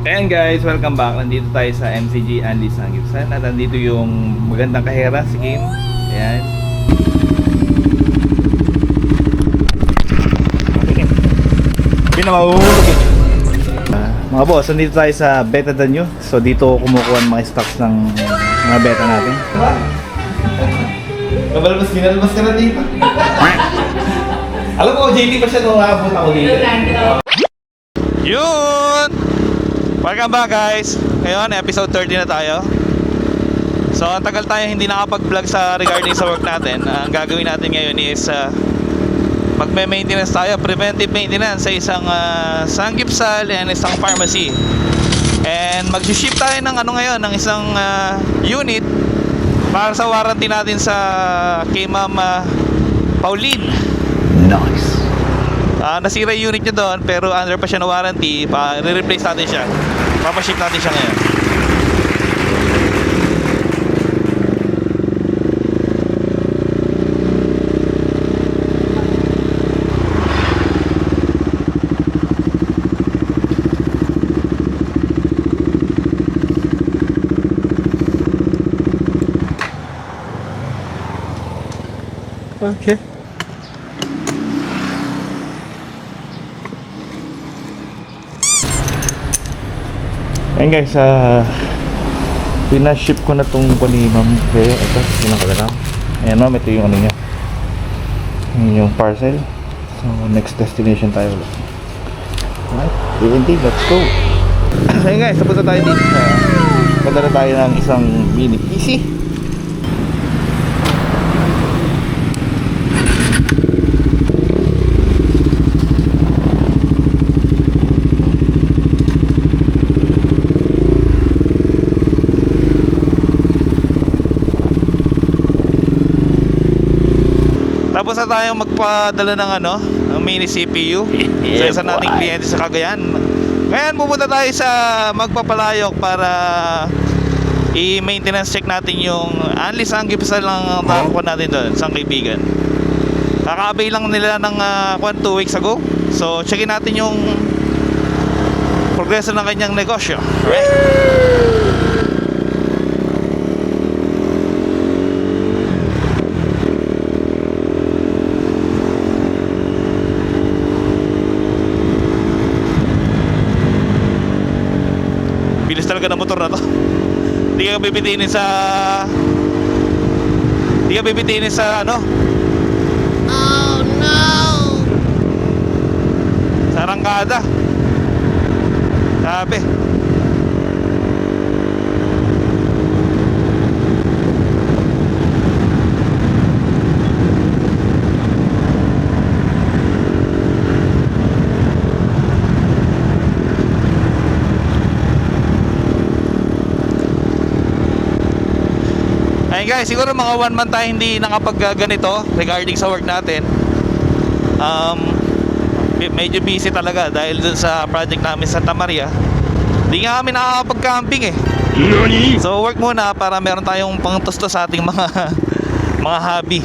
Ayan guys, welcome back. Nandito tayo sa MCG Anli Sanggipsan at nandito yung magandang kahera, si Kim. Ayan. Pinamahulog eh. Mga boss, nandito tayo sa Beta than you. So dito kumukuha ng mga stocks ng mga beta natin. Ginalabas ka na dito. Alam ko, JT pa siya nung nakabot ako dito. Yun! Welcome back guys! Ngayon, episode 30 na tayo. So, ang tagal tayo hindi nakapag-vlog sa regarding sa work natin. Ang gagawin natin ngayon is magme-maintenance tayo, preventive maintenance sa isang sanggipsal and isang pharmacy. And mag-ship tayo ng ngayon, ng isang unit para sa warranty natin sa kay Ma'am Pauline. Nice. Nasira yung unit niya doon pero under pa siya na warranty, re-replace natin siya. Papaship natin siya ngayon. Okay. Ayun guys, pinaship ko na tong ni Ma'am Bea. Ito, pinakalaram. Ayan ma'am, ito yung ano niya. Yung parcel. So, next destination tayo ulit. Alright, D&D, let's go. Ayun guys, tapos na tayo dito. Padala tayo ng isang mini PC. Tapos na tayo magpadala ng ng mini CPU sa isa nating kliyente sa Cagayan. Ngayon pupunta tayo sa magpapalayok para i-maintenance check natin yung Anli Sanggipsal ng tangko natin doon, isang kaibigan. Kaka-avail lang nila ng 2 weeks ago. So checkin natin yung progreso ng kanyang negosyo. Alright. Talaga na motor na to. Hindi ka bibitinin sa Oh no. Sa rangkada. Sabi. Ayun guys, siguro mga 1 month tayo hindi nakapag-ganito regarding sa work natin. Medyo busy talaga dahil dun sa project namin sa Santa Maria. Hindi nga kami nakakapag-camping eh. So work muna para meron tayong pangtusto sa ating mga hobby.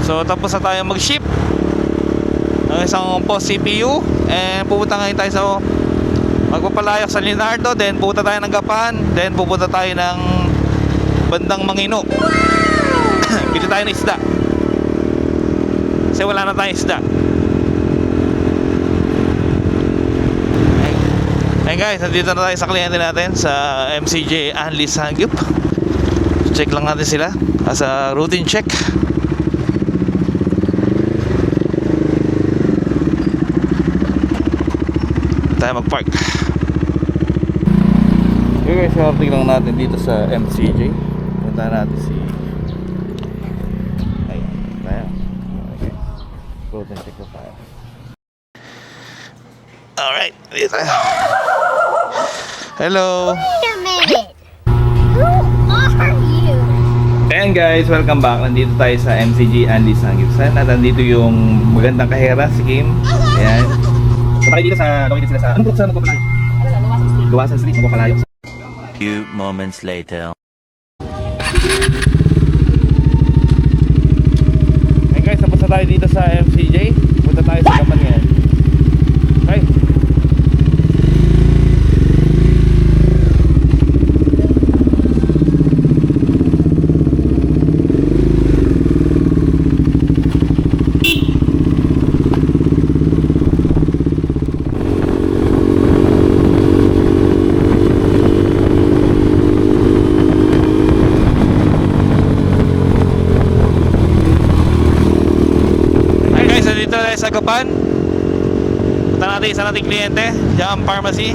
So tapos na tayo mag-ship ng isang post CPU. And pupunta ngayon tayo sa magpapalayok sa Leonardo. Then pupunta tayo ng Gapan. Then pupunta tayo ng bandang Mangino. Bili tayo ng isda kasi wala na tayong isda. Ayun guys, nandito na tayo sa kliyente natin sa MCG Anli Sanggip. Check lang natin sila as a routine check. Tayo mag-park. Okay guys, karting lang natin dito sa MCJ. Punta natin si ayan. Okay. Go and check the file. Alright, dito tayo. Hello. Wait a minute. Who are you? Ayan guys, welcome back. Nandito tayo sa MCG Anli Sanggipsan at nandito yung magandang kahera, si Kim. Ayan. So tayo dito sa, located sila sa, anong group sa magpapalay? gawa sa street, magkakalayo. Few moments later. Hey guys, tapos na tayo dito sa MCJ. Punta tayo sa Gapan ngayon. Okay. Hey guys, nandito tayo sa Gapan. Punta natin isa nating kliyente, Jam Pharmacy.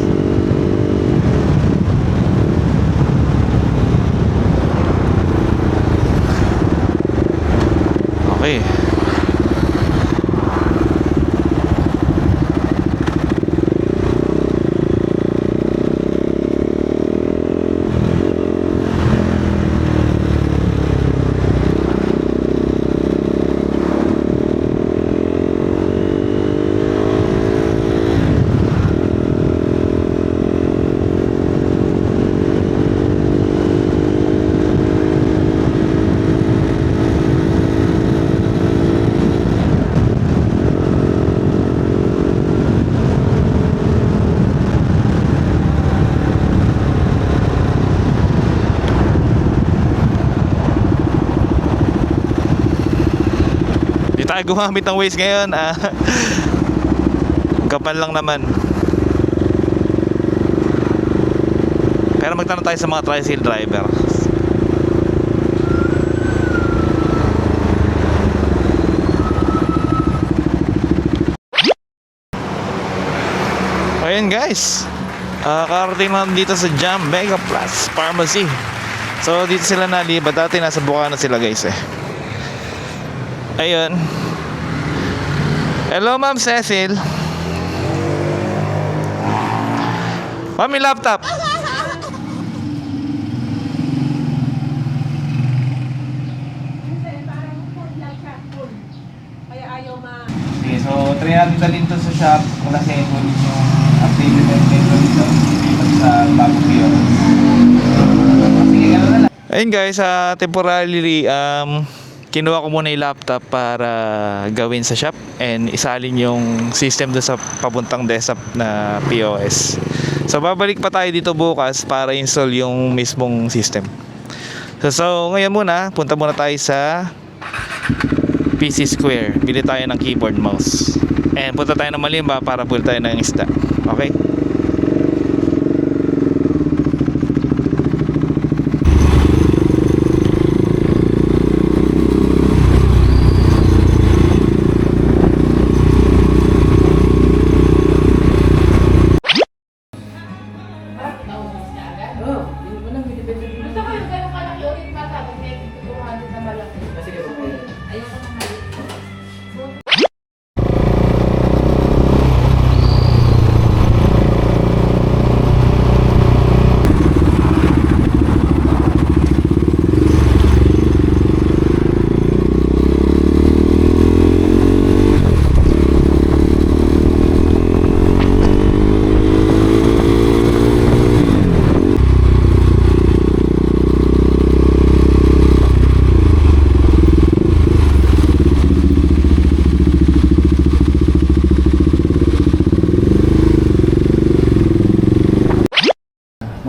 Okay. Di tayo gumamit ng Waze ngayon. Gapan lang naman. Pero magtanong tayo sa mga tricycle driver. Ayun guys, karating lang dito sa Jam Mega Plus Pharmacy. So dito sila nalibat. Dati nasa Bukana sila guys eh. Ayun. Hello Ma'am Cecil. Ma'am, may laptop. Kaya ayaw Okay, so try natin dalhin to sa shop kung nasa yung updated na dito sa bagong video. Sige, gano'n na lang. Ayun guys, temporarily kinuha ko muna yung laptop para gawin sa shop and isalin yung system doon sa papuntang desktop na POS. So babalik pa tayo dito bukas para install yung mismong system. So ngayon muna, punta muna tayo sa PC Square. Bili tayo ng keyboard, mouse. And punta tayo ng Malimba para buli tayo ng isda. Okay? Gusto ko yung gano'ng kalaki ulit matapos may 200 na malaki. Ayoko na maliit.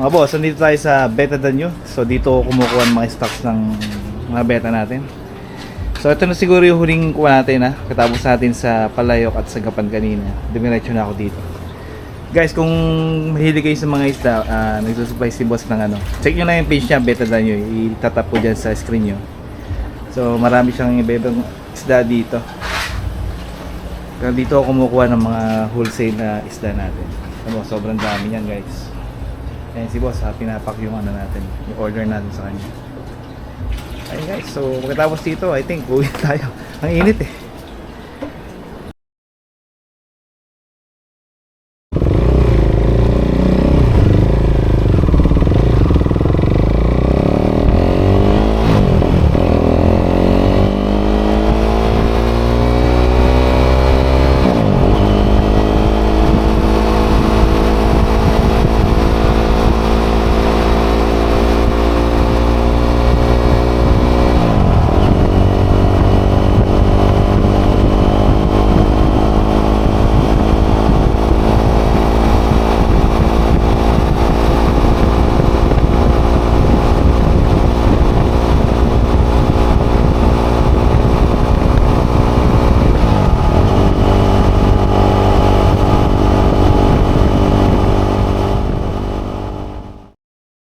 Mga boss, nandito tayo sa Beta Danyo. So dito kumukuha ng mga stocks ng mga beta natin. So ito na siguro yung huling kuha natin katapos natin sa Palayok at sa Gapan kanina. Dumiretso na ako dito. Guys, kung mahilig kayo sa mga isda, nagsusupply si boss ng check nyo lang yung page niya, Beta Danyo. Itatap ko dyan sa screen nyo. So marami siyang iba-ibang isda dito. Kaya dito ako kumukuha ng mga wholesale na isda natin. Sobrang dami yan guys. Ayan si boss, pinapak yung natin, yung order natin sa kanya. Ayun guys, so pagkatapos dito, I think uwi tayo. Ang init eh.